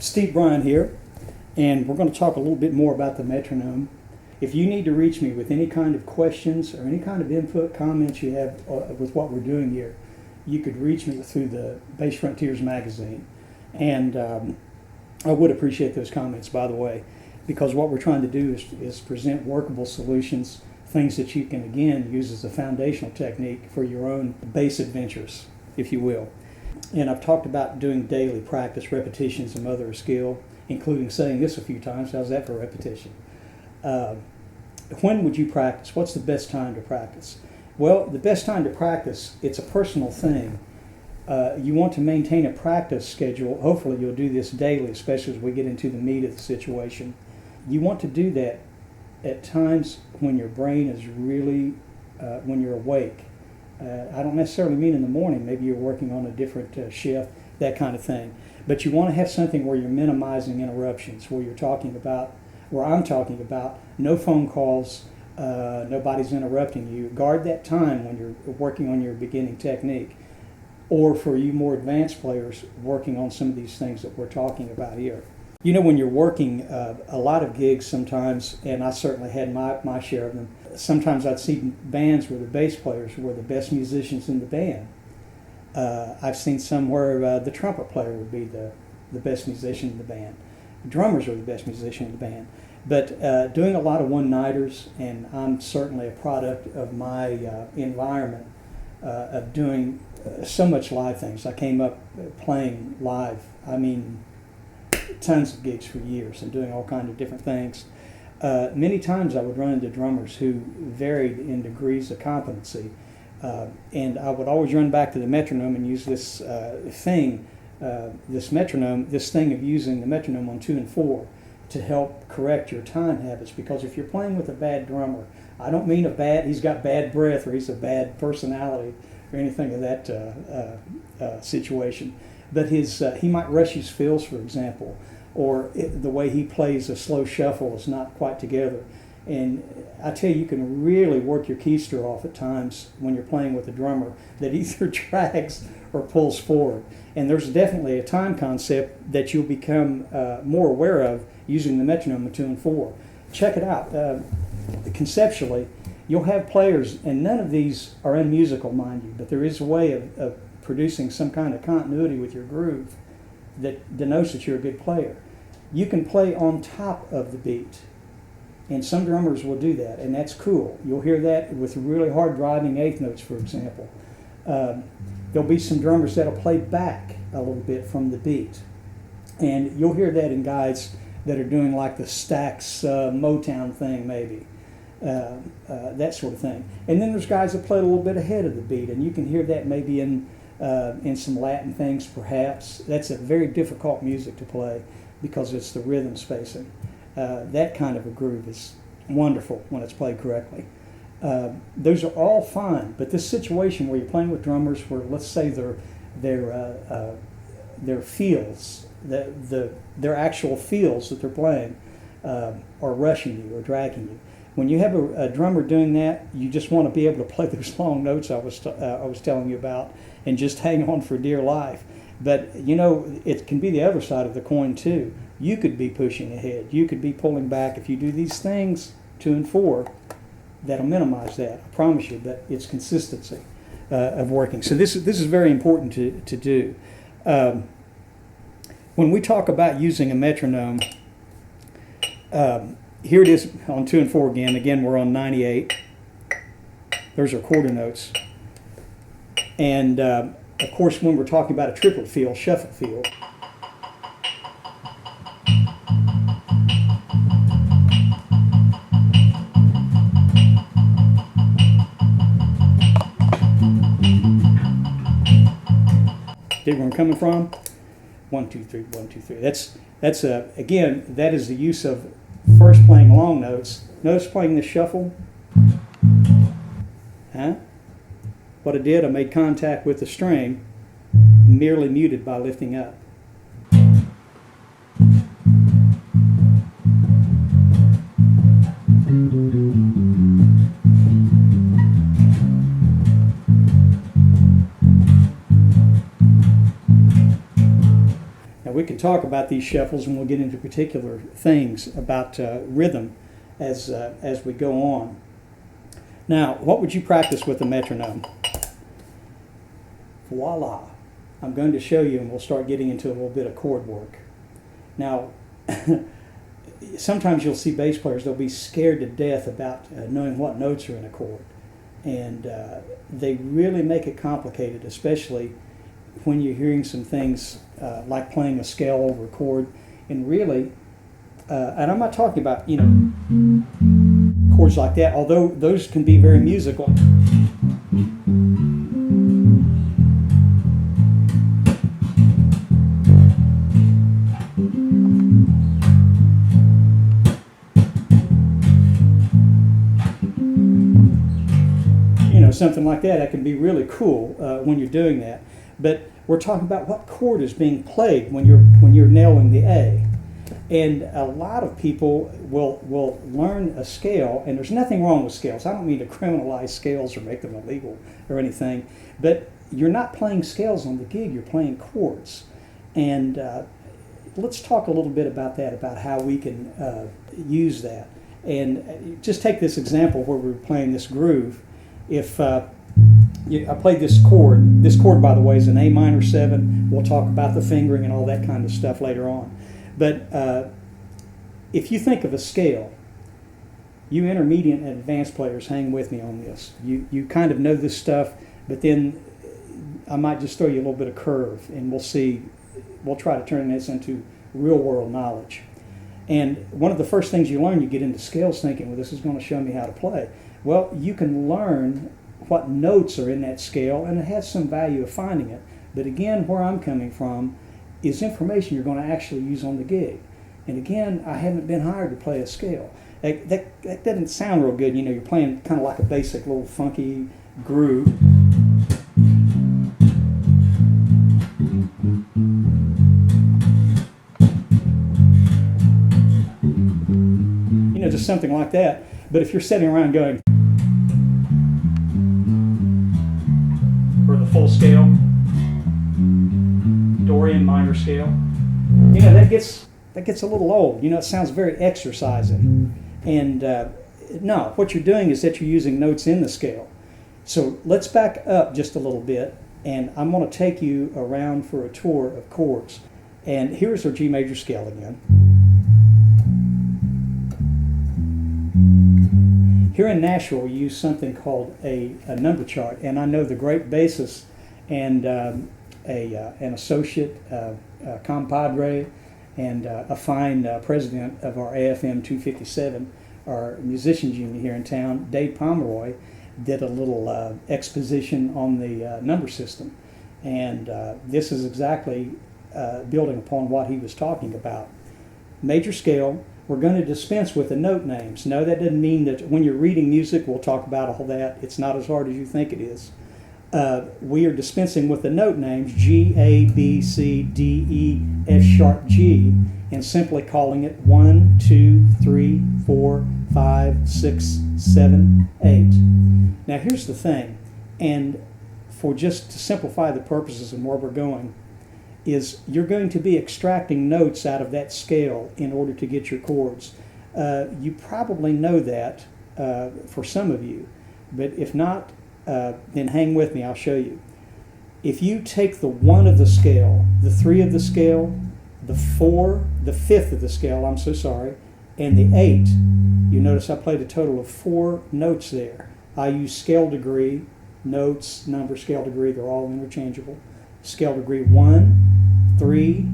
Steve Bryant here, and we're going to talk a little bit more about the metronome. If you need to reach me with any kind of questions or any kind of input, comments you have with what we're doing here, you could reach me through the Bass Frontiers magazine. And I would appreciate those comments, by the way, because what we're trying to do is present workable solutions, things that you can, again, use as a foundational technique for your own bass adventures, if you will. And I've talked about doing daily practice, repetitions, and mother of skill, including saying this a few times. How's that for repetition? When would you practice? What's the best time to practice? Well, the best time to practice, it's a personal thing. You want to maintain a practice schedule. Hopefully you'll do this daily, especially as we get into the meat of the situation. You want to do that at times when your brain is really, when you're awake. I don't necessarily mean in the morning. Maybe you're working on a different shift, that kind of thing. But you want to have something where you're minimizing interruptions, where you're talking about, where I'm talking about, no phone calls, nobody's interrupting you. Guard that time when you're working on your beginning technique. Or for you more advanced players, working on some of these things that we're talking about here. You know, when you're working a lot of gigs sometimes, and I certainly had my share of them, sometimes I'd see bands where the bass players were the best musicians in the band. I've seen some where the trumpet player would be the best musician in the band. The drummers are the best musician in the band. But doing a lot of one-nighters, and I'm certainly a product of my environment of doing so much live things. I came up playing live, I mean, tons of gigs for years and doing all kinds of different things. Many times I would run into drummers who varied in degrees of competency, and I would always run back to the metronome and use this thing of using the metronome on 2 and 4 to help correct your time habits. Because if you're playing with a bad drummer, I don't mean he's got bad breath or he's a bad personality or anything of that situation, but he might rush his fills, for example, or the way he plays a slow shuffle is not quite together. And I tell you can really work your keister off at times when you're playing with a drummer that either drags or pulls forward. And there's definitely a time concept that you'll become more aware of using the metronome of 2 and 4. Check it out. Conceptually, you'll have players, and none of these are unmusical, mind you, but there is a way of producing some kind of continuity with your groove that denotes that you're a good player. You can play on top of the beat, and some drummers will do that, and that's cool. You'll hear that with really hard driving eighth notes, for example. There'll be some drummers that'll play back a little bit from the beat, and you'll hear that in guys that are doing like the Skaggs Motown thing, maybe. That sort of thing. And then there's guys that play a little bit ahead of the beat, and you can hear that maybe in some Latin things, perhaps. That's a very difficult music to play because it's the rhythm spacing. That kind of a groove is wonderful when it's played correctly. Those are all fine, but this situation where you're playing with drummers where, let's say, their feels, their actual feels that they're playing are rushing you or dragging you. When you have a drummer doing that, you just want to be able to play those long notes I was telling you about and just hang on for dear life. But, you know, it can be the other side of the coin, too. You could be pushing ahead. You could be pulling back. If you do these things, 2 and 4, that'll minimize that, I promise you, but it's consistency of working. So this is very important to do. When we talk about using a metronome, here it is on 2 and 4 again. Again, we're on 98. There's our quarter notes. And, of course, when we're talking about a triplet feel, shuffle feel, dig where I'm coming from? 1, 2, 3, 1, 2, 3. That's again, that is the use of first playing long notes. Notice playing this shuffle. Huh? What I did, I made contact with the string, merely muted by lifting up. talk about these shuffles, and we'll get into particular things about rhythm as we go on. Now, what would you practice with a metronome? Voila. I'm going to show you, and we'll start getting into a little bit of chord work. Now, sometimes you'll see bass players, they'll be scared to death about knowing what notes are in a chord. And they really make it complicated, especially when you're hearing some things like playing a scale over a chord. And really, and I'm not talking about, chords like that, although those can be very musical. Something like that can be really cool when you're doing that. But we're talking about what chord is being played when you're nailing the A. And a lot of people will learn a scale, and there's nothing wrong with scales. I don't mean to criminalize scales or make them illegal or anything, but you're not playing scales on the gig, you're playing chords. And let's talk a little bit about that, about how we can use that. And just take this example where we're playing this groove. If I played this chord, by the way, is an A minor 7. We'll talk about the fingering and all that kind of stuff later on. But if you think of a scale, you intermediate and advanced players, hang with me on this. You kind of know this stuff, but then I might just throw you a little bit of curve, and we'll try to turn this into real world knowledge. And one of the first things you learn, you get into scales thinking, well, this is going to show me how to play. Well, you can learn what notes are in that scale, and it has some value of finding it. But again, where I'm coming from is information you're going to actually use on the gig. And again, I haven't been hired to play a scale. That doesn't sound real good. You're playing kind of like a basic little funky groove. Just something like that. But if you're sitting around going for the full scale, Dorian minor scale, that gets a little old. It sounds very exercising. And no, what you're doing is that you're using notes in the scale. So let's back up just a little bit, and I'm going to take you around for a tour of chords. And here's our G major scale again. Here in Nashville, we use something called a number chart, and I know the great bassist and an associate compadre and a fine president of our AFM 257, our musicians union here in town, Dave Pomeroy, did a little exposition on the number system, and this is exactly building upon what he was talking about. Major scale. We're going to dispense with the note names. No, that doesn't mean that when you're reading music, we'll talk about all that. It's not as hard as you think it is. We are dispensing with the note names G, A, B, C, D, E, F sharp, G, and simply calling it 1, 2, 3, 4, 5, 6, 7, 8. Now here's the thing, and for just to simplify the purposes and where we're going, is you're going to be extracting notes out of that scale in order to get your chords. You probably know that for some of you, but if not, then hang with me, I'll show you. If you take the 1 of the scale, the 3 of the scale, the 4, the 5th of the scale, I'm so sorry, and the 8, you notice I played a total of 4 notes there. I use scale degree, notes, number, scale degree, they're all interchangeable. Scale degree 1, 3,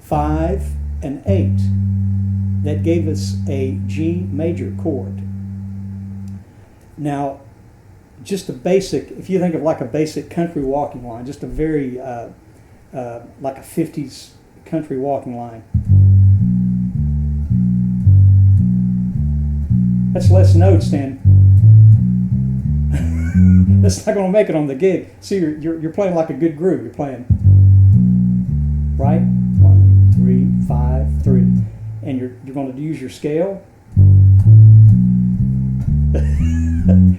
5, and 8. That gave us a G major chord. Now, just a basic, if you think of like a basic country walking line, just a very, like a 50s country walking line. That's less notes than, that's not going to make it on the gig. See, you're playing like a good groove. You're playing, right? 1, 3, 5, 3. And you're going to use your scale.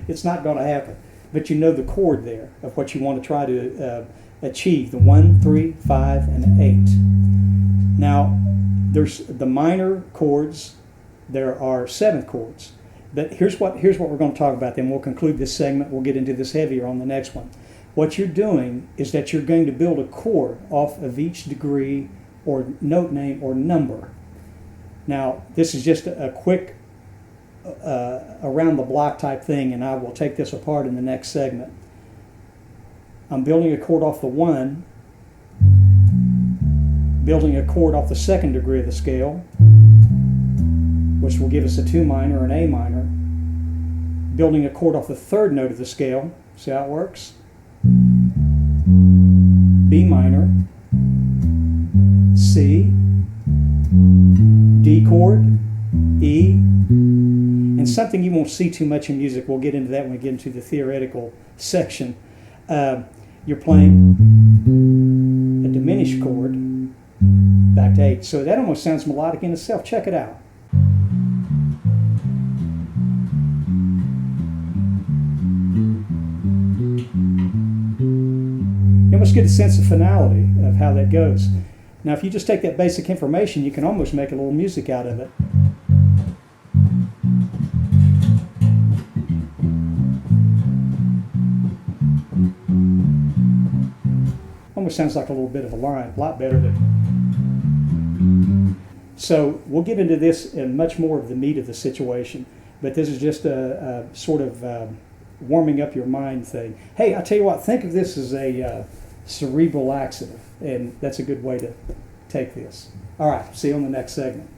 It's not going to happen. But you know the chord there of what you want to try to achieve, the 1, 3, 5, and 8. Now, there's the minor chords. There are 7 chords. But here's what we're going to talk about. Then we'll conclude this segment. We'll get into this heavier on the next one. What you're doing is that you're going to build a chord off of each degree or note name or number. Now, this is just a quick around the block type thing, and I will take this apart in the next segment. I'm building a chord off the 1, building a chord off the 2nd degree of the scale, which will give us a 2 minor and A minor, building a chord off the 3rd note of the scale. See how it works? B minor, C, D chord, E, and something you won't see too much in music, we'll get into that when we get into the theoretical section. You're playing a diminished chord back to 8. So that almost sounds melodic in itself. Check it out. You almost get a sense of finality of how that goes. Now, if you just take that basic information, you can almost make a little music out of it. Almost sounds like a little bit of a line, a lot better than. So we'll get into this and much more of the meat of the situation, but this is just a sort of warming up your mind thing. Hey, I tell you what, think of this as a cerebral laxative, and that's a good way to take this. All right, see you on the next segment.